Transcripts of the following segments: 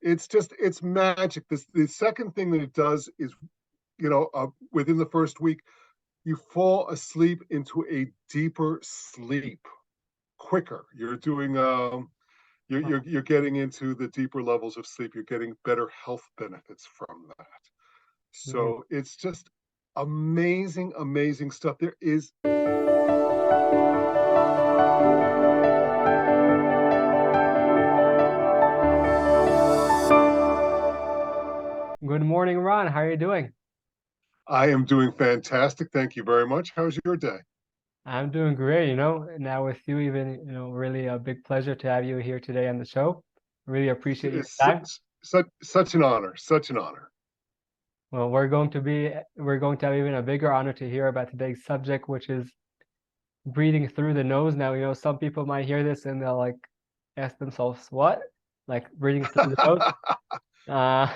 it's magic. The second thing that it does is, within the first week, you fall asleep into a deeper sleep quicker. You're doing you're getting into the deeper levels of sleep. You're getting better health benefits from that. Mhm. So it's just amazing, amazing stuff. There is. Good morning, Ron. How are you doing? I am doing fantastic. Thank you very much. How's your day? I'm doing great, now with you even, really a big pleasure to have you here today on the show. Really appreciate your It's time. such an honor. Such an honor. Well, we're going to have even a bigger honor to hear about today's subject, which is breathing through the nose. Now, some people might hear this and they'll like ask themselves, what? Like breathing through the nose? Uh,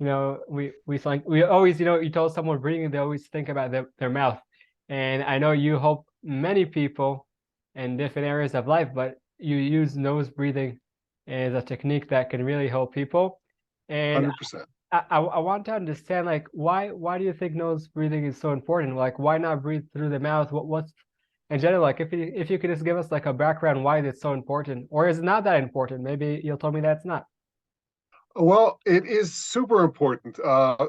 we always, you told someone breathing, they always think about their mouth. And I know you help many people in different areas of life, but you use nose breathing as a technique that can really help people. And 100%. I want to understand, like, why do you think nose breathing is so important? Like, why not breathe through the mouth? What's in general, like, if you could just give us like a background why it's so important, or is it not that important? Maybe you'll tell me that's not. Well, it is super important.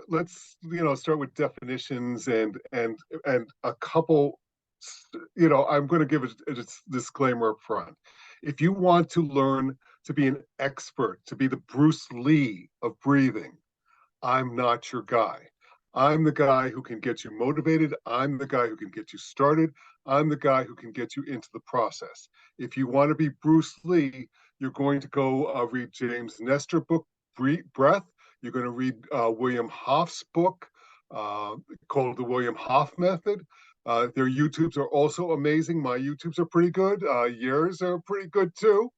Let's start with definitions and a couple. I'm going to give a disclaimer up front. If you want to learn to be an expert, to be the Bruce Lee of breathing, I'm not your guy. I'm the guy who can get you motivated. I'm the guy who can get you started. I'm the guy who can get you into the process. If you want to be Bruce Lee, you're going to go read James Nestor book, Breath. You're going to read William Hoff's book called The William Hoff Method. Their YouTubes are also amazing. My YouTubes are pretty good. Yours are pretty good too.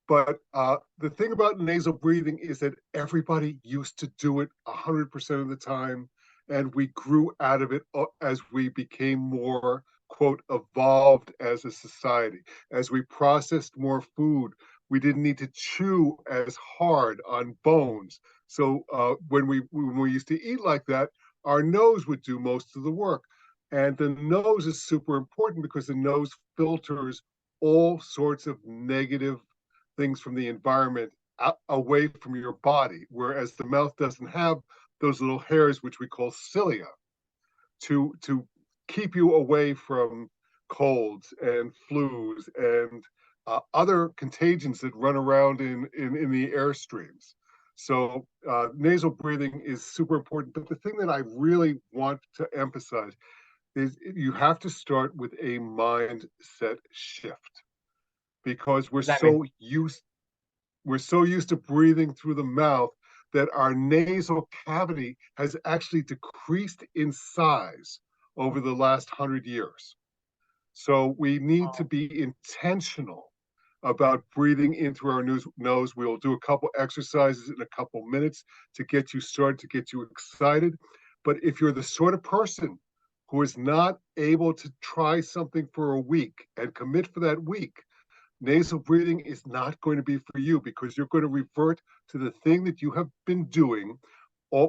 But the thing about nasal breathing is that everybody used to do it 100% of the time, and we grew out of it as we became more, quote, evolved as a society. As we processed more food, we didn't need to chew as hard on bones. So when we used to eat like that, our nose would do most of the work. And the nose is super important because the nose filters all sorts of negative things from the environment away from your body, whereas the mouth doesn't have those little hairs, which we call cilia, to keep you away from colds and flus and other contagions that run around in the airstreams. So nasal breathing is super important. But the thing that I really want to emphasize is you have to start with a mindset shift because What does that mean? we're so used to breathing through the mouth that our nasal cavity has actually decreased in size over the last 100 years. So we need to Oh, be intentional about breathing into our nose. We'll do a couple exercises in a couple minutes to get you started, to get you excited. But if you're the sort of person who is not able to try something for a week and commit for that week, nasal breathing is not going to be for you because you're going to revert to the thing that you have been doing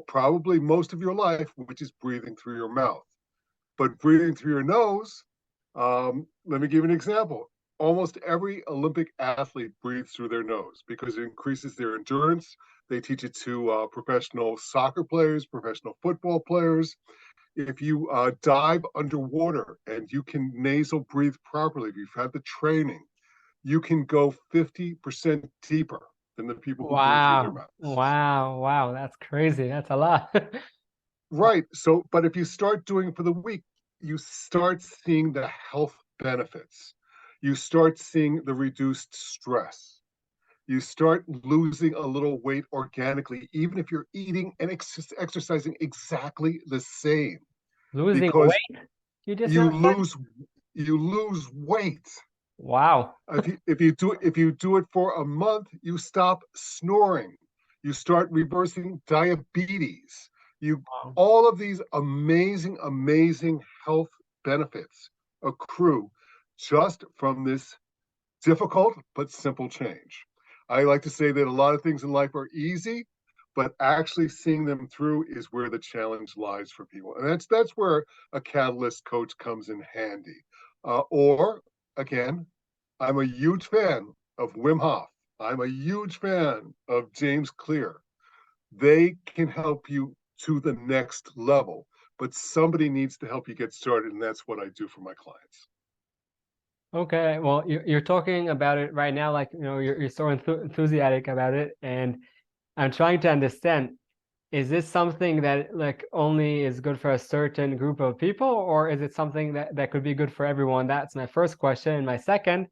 probably most of your life, which is breathing through your mouth. But breathing through your nose, let me give you an example. Almost every Olympic athlete breathes through their nose because it increases their endurance. They teach it to professional soccer players, professional football players. If you dive underwater and you can nasal breathe properly, if you've had the training, you can go 50% deeper than the people who breathe through their wow, mouths. wow, wow. That's crazy. That's a lot. Right. So, but if you start doing it for the week, you start seeing the health benefits. You start seeing the reduced stress. You start losing a little weight organically, even if you're eating and exercising exactly the same, Losing because weight? You just you now started? lose you lose weight. Wow. If you do it for a month, you stop snoring. You start reversing diabetes. You Wow. All of these amazing, amazing health benefits accrue just from this difficult but simple change. I like to say that a lot of things in life are easy, but actually seeing them through is where the challenge lies for people. And that's where a catalyst coach comes in handy. Or again, I'm a huge fan of Wim Hof. I'm a huge fan of James Clear. They can help you to the next level, but somebody needs to help you get started, and that's what I do for my clients. Okay, well, you're talking about it right now, like, you're so enthusiastic about it, and I'm trying to understand, is this something that like only is good for a certain group of people, or is it something that could be good for everyone? That's my first question. And my second,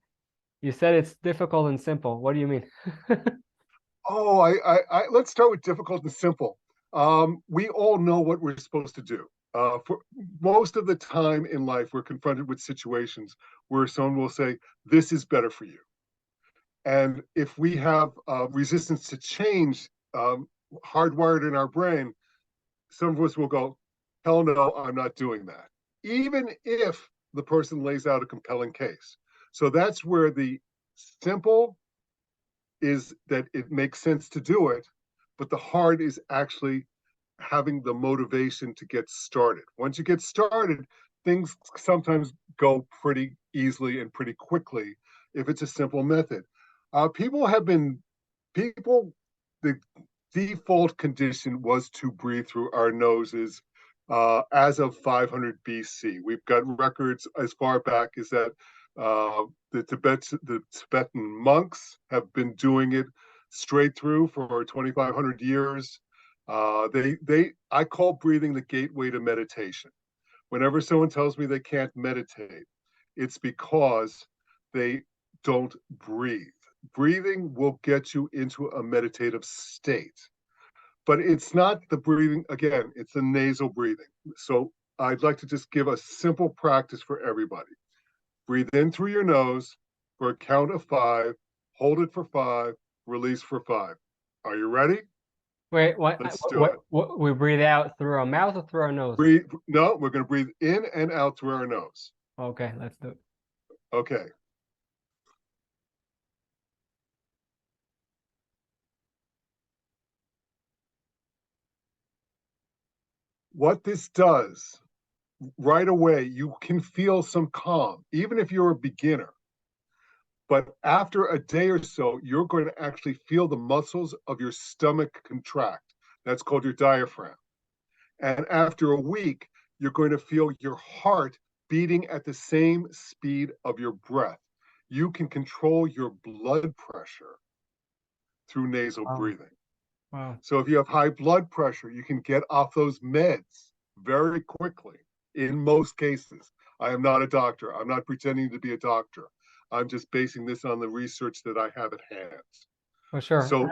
you said it's difficult and simple. What do you mean? Oh, let's start with difficult and simple. We all know what we're supposed to do. For most of the time in life, we're confronted with situations where someone will say, "This is better for you." And if we have resistance to change hardwired in our brain, some of us will go, "Hell no, I'm not doing that," even if the person lays out a compelling case. So that's where the simple is that it makes sense to do it, but the hard is actually having the motivation to get started. Once you get started, things sometimes go pretty easily and pretty quickly if it's a simple method. People have been, people, the default condition was to breathe through our noses as of 500 BC. We've got records as far back as that the Tibetan monks have been doing it straight through for 2,500 years. I call breathing the gateway to meditation. Whenever someone tells me they can't meditate, it's because they don't breathe. Breathing will get you into a meditative state, but it's not the breathing, again, it's the nasal breathing. So I'd like to just give a simple practice for everybody. Breathe in through your nose for a count of 5, hold it for 5, release for 5. Are you ready? Wait, Let's do it. what we breathe out through our mouth or through our nose? No, we're going to breathe in and out through our nose. Okay, let's do it. Okay. What this does, right away, you can feel some calm, even if you're a beginner. But after a day or so, you're going to actually feel the muscles of your stomach contract. That's called your diaphragm. And after a week, you're going to feel your heart beating at the same speed of your breath. You can control your blood pressure through nasal breathing. Wow. So if you have high blood pressure, you can get off those meds very quickly in most cases. I am not a doctor. I'm not pretending to be a doctor. I'm just basing this on the research that I have at hand. For sure. So,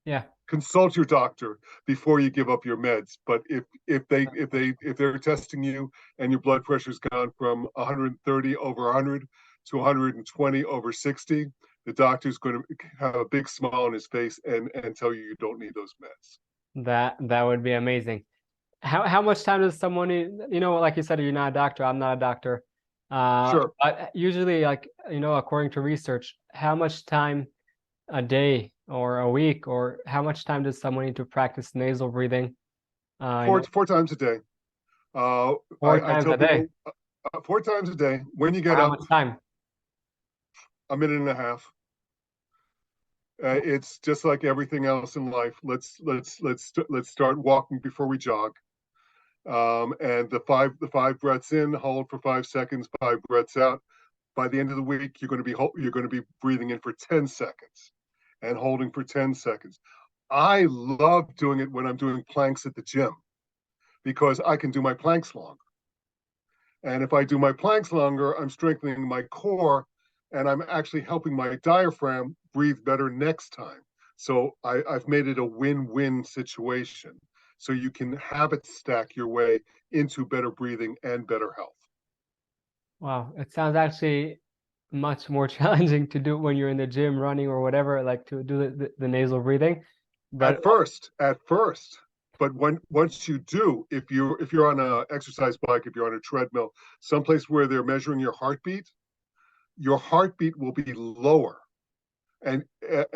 yeah. Consult your doctor before you give up your meds. But if they're testing you and your blood pressure's gone from 130 over 100 to 120 over 60, the doctor's going to have a big smile on his face and tell you don't need those meds. That would be amazing. How much time does someone need? Like you said, you're not a doctor. I'm not a doctor. Sure. But usually, like, according to research, how much time a day or a week, or how much time does someone need to practice nasal breathing? Four times a day. Times tell a day. people 4 times a day. When you get How up, much time? a minute and a half. It's just like everything else in life. Let's start walking before we jog. And the five breaths in, hold for 5 seconds, 5 breaths out. By the end of the week, you're going to be breathing in for 10 seconds and holding for 10 seconds. I love doing it when I'm doing planks at the gym because I can do my planks longer. And if I do my planks longer, I'm strengthening my core and I'm actually helping my diaphragm breathe better next time. So I've made it a win-win situation. So you can habit stack your way into better breathing and better health. Wow, it sounds actually much more challenging to do when you're in the gym running or whatever, like to do the nasal breathing. But At first, but once you do, if you're on a exercise bike, if you're on a treadmill, someplace where they're measuring your heartbeat will be lower and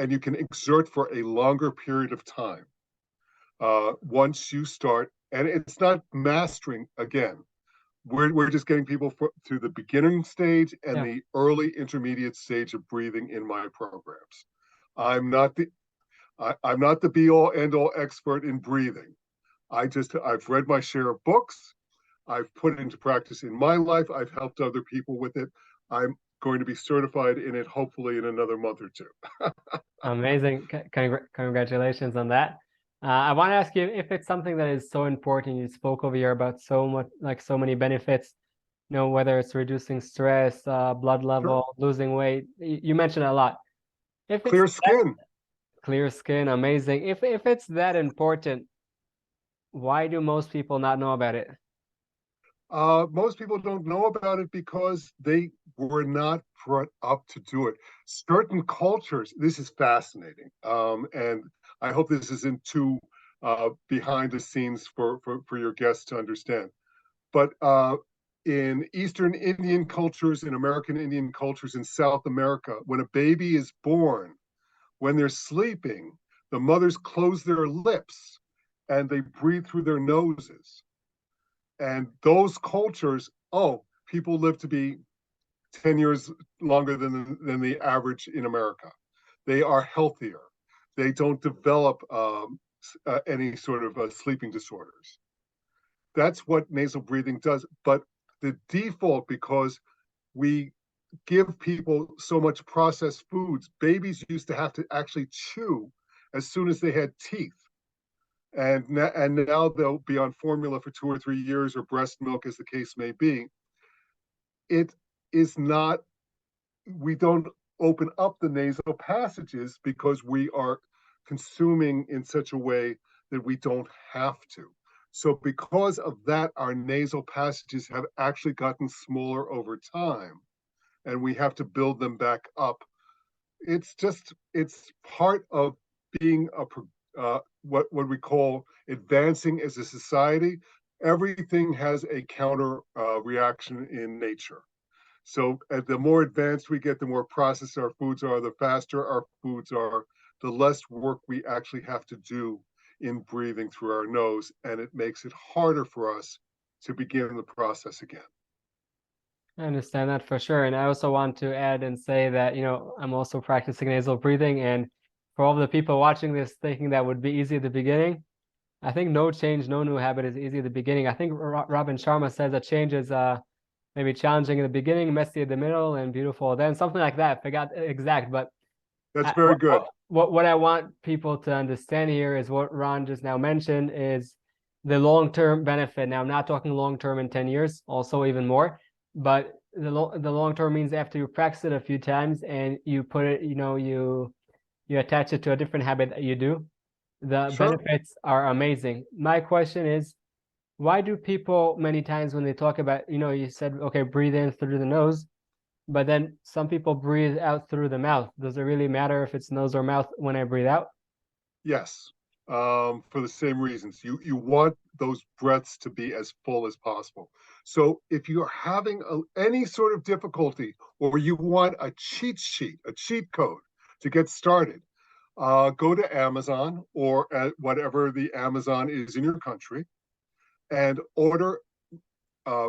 you can exert for a longer period of time. Once you start, and it's not mastering again. We're just getting people through the beginning stage and Yeah. the early intermediate stage of breathing in my programs. I'm not the be all end all expert in breathing. I've read my share of books. I've put it into practice in my life. I've helped other people with it. I'm going to be certified in it hopefully in another month or two. Amazing. Congratulations on that. I want to ask you if it's something that is so important. You spoke over here about so much, like so many benefits, whether it's reducing stress, blood level, Sure. losing weight. You mentioned a lot. If it's Clear skin. clear skin, amazing. If it's that important, why do most people not know about it? Most people don't know about it because they were not brought up to do it. Certain cultures, this is fascinating, and I hope this isn't too behind the scenes for your guests to understand. But in Eastern Indian cultures, in American Indian cultures, in South America, when a baby is born, when they're sleeping, the mothers close their lips and they breathe through their noses. And those cultures, people live to be 10 years longer than the average in America. They are healthier. They don't develop any sort of sleeping disorders. That's what nasal breathing does. But the default, because we give people so much processed foods, babies used to have to actually chew as soon as they had teeth. And now they'll be on formula for 2 or 3 years or breast milk, as the case may be. It is not, we don't open up the nasal passages because we are consuming in such a way that we don't have to. So because of that, our nasal passages have actually gotten smaller over time, and we have to build them back up. It's part of being what we call advancing as a society. Everything has a counter reaction in nature. So the more advanced we get, the more processed our foods are, the faster our foods are, the less work we actually have to do in breathing through our nose, and it makes it harder for us to begin the process again. I understand that for sure. And I also want to add and say that, I'm also practicing nasal breathing. And for all the people watching this thinking that would be easy at the beginning, I think no change, no new habit is easy at the beginning. I think Robin Sharma says that change is maybe challenging in the beginning, messy in the middle, and beautiful then, something like that. I forgot exact, but That's very good. What I want people to understand here is what Ron just now mentioned is the long-term benefit. Now, I'm not talking long-term in 10 years, also even more, but the long-term means after you practice it a few times and you put it, you attach it to a different habit that you do, the Sure. benefits are amazing. My question is, why do people many times when they talk about, you said, okay, breathe in through the nose, but then some people breathe out through the mouth. Does it really matter if it's nose or mouth when I breathe out? Yes, for the same reasons. You want those breaths to be as full as possible. So if you're having any sort of difficulty, or you want a cheat sheet, a cheat code to get started, go to Amazon or whatever the Amazon is in your country, and order uh,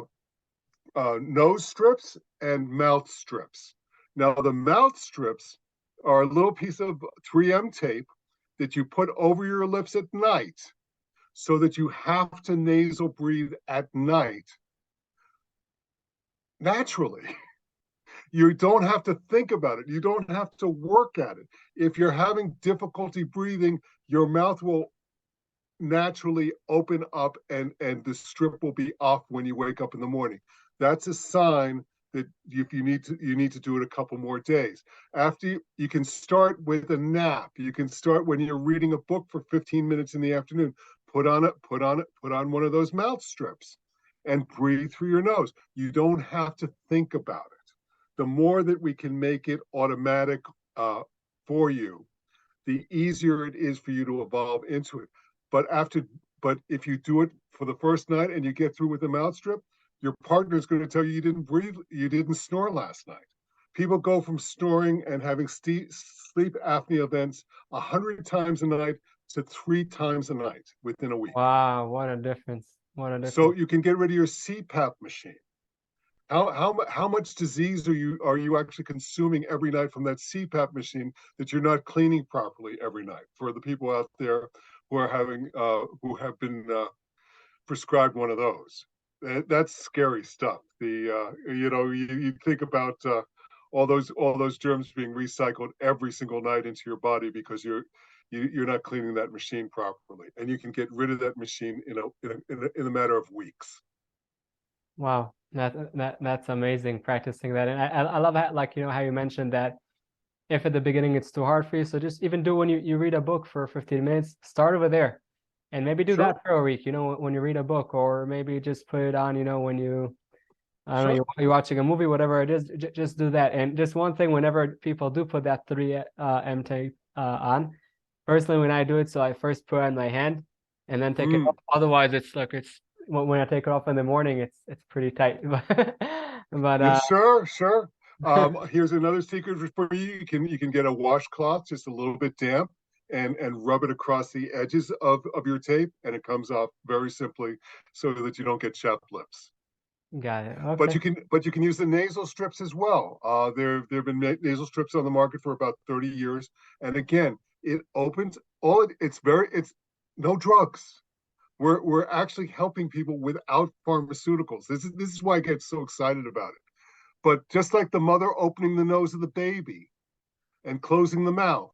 nose strips and mouth strips. Now, the mouth strips are a little piece of 3M tape that you put over your lips at night so that you have to nasal breathe at night naturally. You don't have to think about it. You don't have to work at it. If you're having difficulty breathing, your mouth will naturally open up and the strip will be off when you wake up in the morning. That's a sign that if you need to do it a couple more days. After you can start with a nap. You can start when you're reading a book for 15 minutes in the afternoon. Put on one of those mouth strips and breathe through your nose. You don't have to think about it. The more that we can make it automatic for you, the easier it is for you to evolve into it. But if you do it for the first night and you get through with the mouth strip, your partner is going to tell you you didn't breathe, you didn't snore last night. People go from snoring and having sleep apnea events 100 times a night to 3 times a night within a week. Wow, what a difference. What a So difference. you can get rid of your CPAP machine. How much disease are you actually consuming every night from that CPAP machine that you're not cleaning properly every night? For the people out there who are having who have been prescribed one of those, that's scary stuff. You think about all those germs being recycled every single night into your body because you're not cleaning that machine properly, and you can get rid of that machine in a matter of weeks. Wow, that's amazing practicing that. And I love how, like, how you mentioned that if at the beginning it's too hard for you, so just even do when you read a book for 15 minutes, start over there. And maybe do Sure, that for a week, when you read a book, or maybe just put it on, when I don't know, sure. you're watching a movie, whatever it is, just do that. And just one thing, whenever people do put that 3M tape on, personally, when I do it, so I first put it on my hand and then take it Mm. off. Otherwise, it's when I take it off in the morning, it's pretty tight. But Yeah, sure, sure. Here's another secret for you. You can get a washcloth, just a little bit damp, and rub it across the edges of your tape, and it comes off very simply, so that you don't get chapped lips. got it. But Okay. you can use the nasal strips as well. There have been nasal strips on the market for about 30 years, and again, it opens it's no drugs. We're actually helping people without pharmaceuticals. This is why I get so excited about it. But just like the mother opening the nose of the baby and closing the mouth,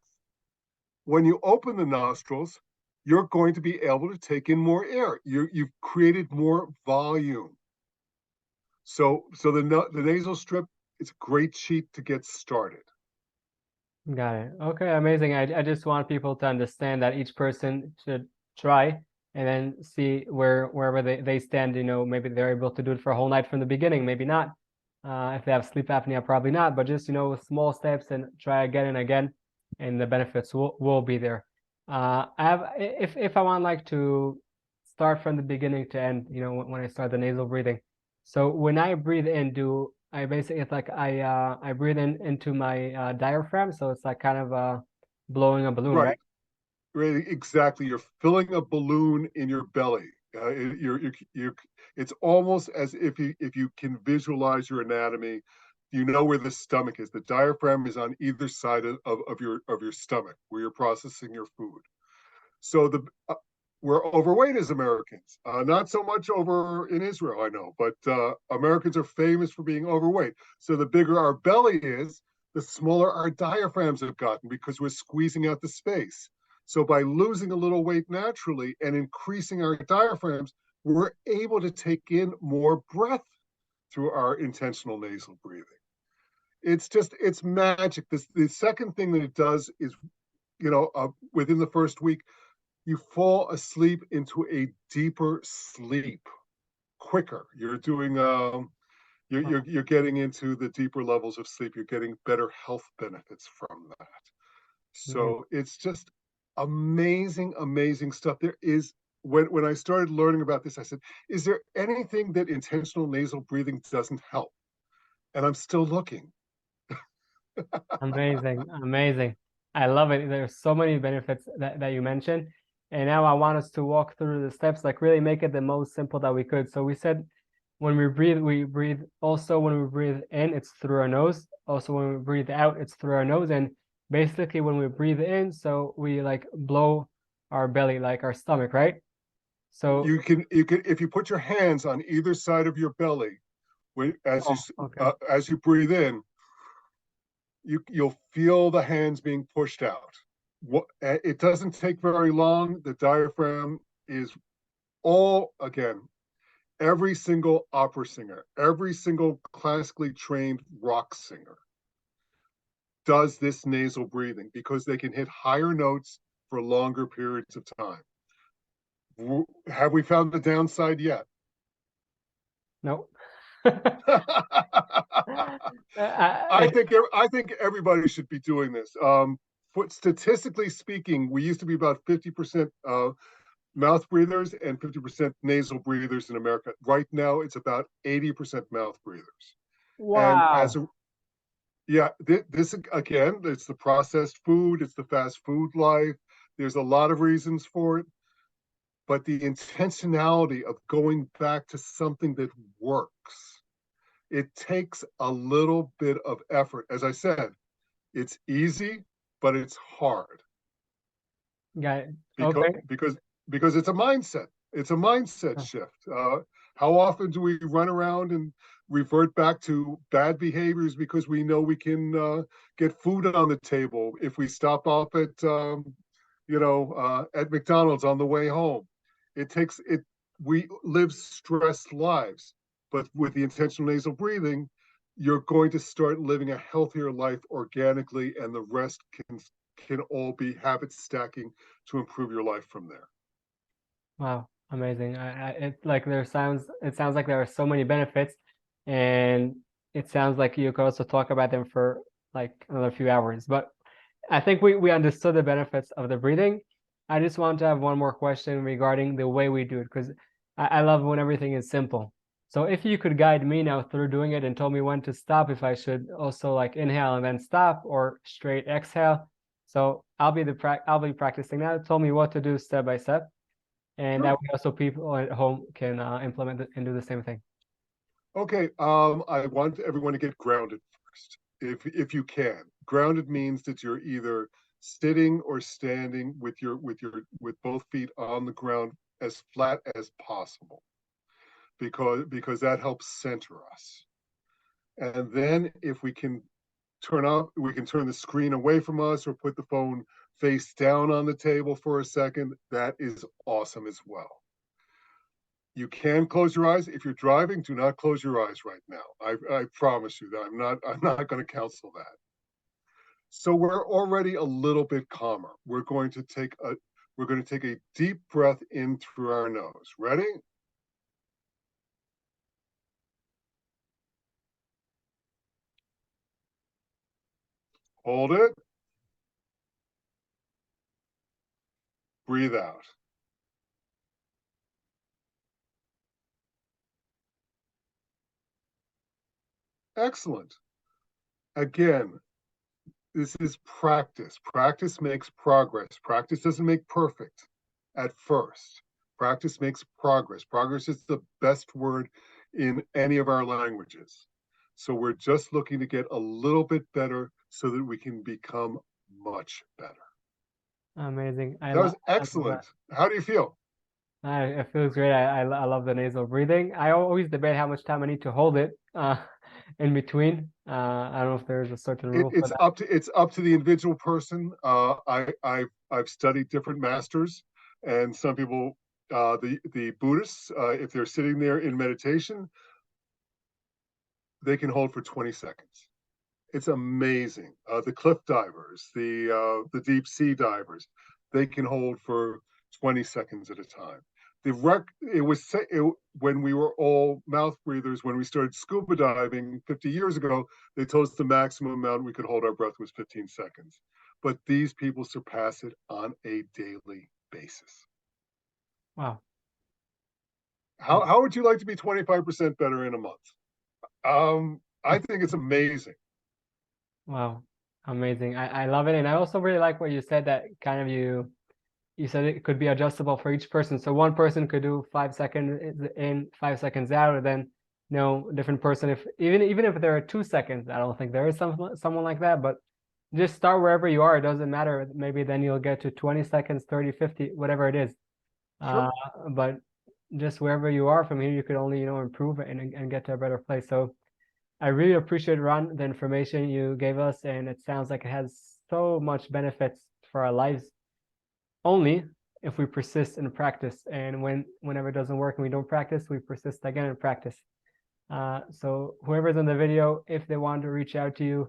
when you open the nostrils, you're going to be able to take in more air. You've created more volume. So the nasal strip is a great cheat to get started. Got it. Okay, amazing. I just want people to understand that each person should try and then see wherever they stand, maybe they're able to do it for a whole night from the beginning, maybe not. If they have sleep apnea, probably not, but just, with small steps and try again and again, and the benefits will be there. If I want like to start from the beginning to end, when I start the nasal breathing. So when I breathe in, do I basically, it's like I breathe in into my diaphragm, so it's like kind of blowing a balloon, right? Right, right, exactly. You're filling a balloon in your belly. It's almost as if you can visualize your anatomy. You know where the stomach is. The diaphragm is on either side of your stomach, where you're processing your food. So we're overweight as Americans. Not so much over in Israel, I know, but Americans are famous for being overweight. So the bigger our belly is, the smaller our diaphragms have gotten because we're squeezing out the space. So by losing a little weight naturally and increasing our diaphragms, we're able to take in more breath through our intentional nasal breathing. It's magic. The second thing that it does is, within the first week, you fall asleep into a deeper sleep quicker. You're getting into the deeper levels of sleep. You're getting better health benefits from that. Amazing. So it's just amazing, amazing stuff. There is when I started learning about this, I said, is there anything that intentional nasal breathing doesn't help? And I'm still looking. Amazing, amazing. I love it. There's so many benefits that you mentioned. And now I want us to walk through the steps, like really make it the most simple that we could. So we said when we breathe. Also, when we breathe in, it's through our nose. Also, when we breathe out, it's through our nose. And basically, when we breathe in, so we like blow our belly, like our stomach, right? So, You can if you put your hands on either side of your belly, oh, okay. as you breathe in, you'll feel the hands being pushed out. It doesn't take very long. The diaphragm is all again. Every single opera singer, every single classically trained rock singer does this nasal breathing because they can hit higher notes for longer periods of time. Have we found the downside yet? No. I I, think I think everybody should be doing this. Statistically speaking, we used to be about 50% mouth breathers and 50% nasal breathers in America. Right now, it's about 80% mouth breathers. And as wow. a Yeah, this again, it's the processed food, it's the fast food life. There's a lot of reasons for it, but the intentionality of going back to something that works, it takes a little bit of effort. As I said, it's easy, but it's hard Got it. because Okay. because because it's a mindset. It's a mindset Huh. shift. How often do we run around and revert back to bad behaviors because we know we can get food on the table if we stop off at McDonald's on the way home? It takes it. We live stressed lives, but with the intentional nasal breathing, you're going to start living a healthier life organically, and the rest can all be habit stacking to improve your life from there. Wow, amazing. It sounds like there are so many benefits, and it sounds like you could also talk about them for like another few hours. But I think we understood the benefits of the breathing. I just want to have one more question regarding the way we do it, because I love when everything is simple. So if you could guide me now through doing it and tell me when to stop, if I should also like inhale and then stop or straight exhale. So I'll be practicing that. Tell me what to do step by step. And that Sure. way also people at home can implement it and do the same thing. Okay. I want everyone to get grounded first, if you can. Grounded means that you're either sitting or standing with both feet on the ground as flat as possible, because that helps center us. And then if we can turn the screen away from us or put the phone face down on the table for a second. That is awesome as well. You can close your eyes. If you're driving, do not close your eyes right now. I promise you that I'm not going to counsel that. So we're already a little bit calmer. We're going to take a deep breath in through our nose. Ready? Hold it. Breathe out. Excellent. Again, this is practice. Practice makes progress. Practice doesn't make perfect at first. Practice makes progress. Progress is the best word in any of our languages. So we're just looking to get a little bit better so that we can become much better. Amazing. That was I love that. excellent. How do you feel? It feels great. I love the nasal breathing. I always debate how much time I need to hold it in between. I don't know if there's a certain rule for that. It's up to the individual person. I've studied different masters, and some people, the Buddhists, if they're sitting there in meditation, they can hold for 20 seconds. It's amazing. The cliff divers, the deep sea divers, they can hold for 20 seconds at a time. When we were all mouth breathers, when we started scuba diving 50 years ago, they told us the maximum amount we could hold our breath was 15 seconds. But these people surpass it on a daily basis. Wow. How would you like to be 25% better in a month? I think it's amazing. Wow. Amazing. I love it. And I also really like what you said that kind of you said it could be adjustable for each person. So one person could do 5 seconds in, 5 seconds out, or then different person if even if there are 2 seconds, I don't think there is someone like that, but just start wherever you are. It doesn't matter. Maybe then you'll get to 20 seconds, 30, 50, whatever it is. Sure. But just wherever you are from here, you could only, improve and get to a better place. So I really appreciate, Ron, the information you gave us, and it sounds like it has so much benefits for our lives only if we persist and practice. And whenever it doesn't work and we don't practice, we persist again and practice. So whoever's in the video, if they want to reach out to you,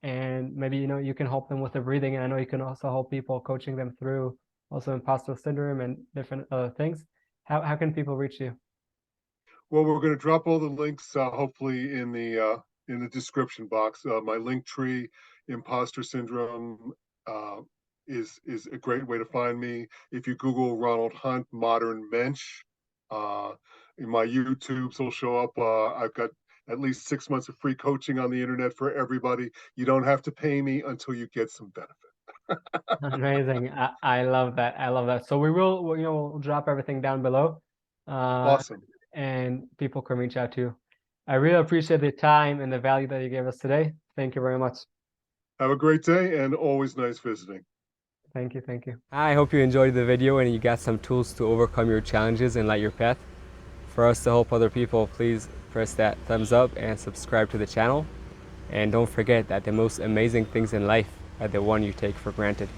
and maybe you can help them with the breathing, and I know you can also help people coaching them through also imposter syndrome and different other things. How can people reach you? Well, we're going to drop all the links, hopefully in the description box. My link tree, imposter syndrome, is a great way to find me. If you Google Ronald Hunt, modern mensch, in my YouTubes will show up. I've got at least 6 months of free coaching on the internet for everybody. You don't have to pay me until you get some benefit. Amazing. I love that. I love that. So we'll drop everything down below. Awesome. And people can reach out to you. I really appreciate the time and the value that you gave us today. Thank you very much. Have a great day and always nice visiting. Thank you. I hope you enjoyed the video and you got some tools to overcome your challenges and light your path. For us to help other people, please press that thumbs up and subscribe to the channel. And don't forget that the most amazing things in life are the one you take for granted.